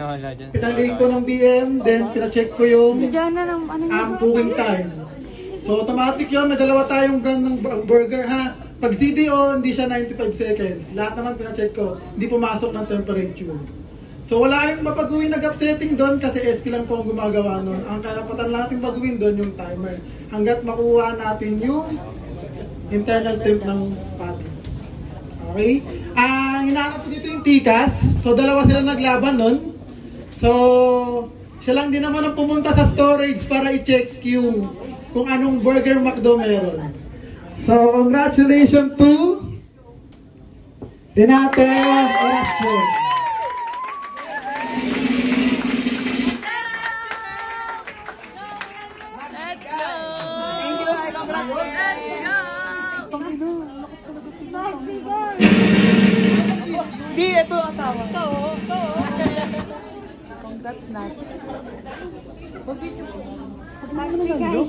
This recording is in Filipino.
Wala dyan. Pinalink ko ng BM, then pina-check ko yung Diyan na lang, cooking time. So automatic yun, may dalawa tayong brand ng burger ha. Pag CDO, hindi siya 95 seconds. Lahat naman pina-check ko, hindi pumasok ng temperature. So wala yung mapaguin na gap setting doon kasi SQ lang po ang gumagawa nun. Ang karapatan lang natin baguhin doon yung timer. Hanggat makuha natin yung internal temp ng patty. Okay? Ang hinahanap ko dito yung tikas. So dalawa sila naglaban nun. So siya lang din naman ang pumunta sa storage para i-check yung kung anong burger McDo meron. So congratulations to Tinate Orasco. Di, ito asawa. Ito. Congrats na. Mag-video ko. Mag-video ko.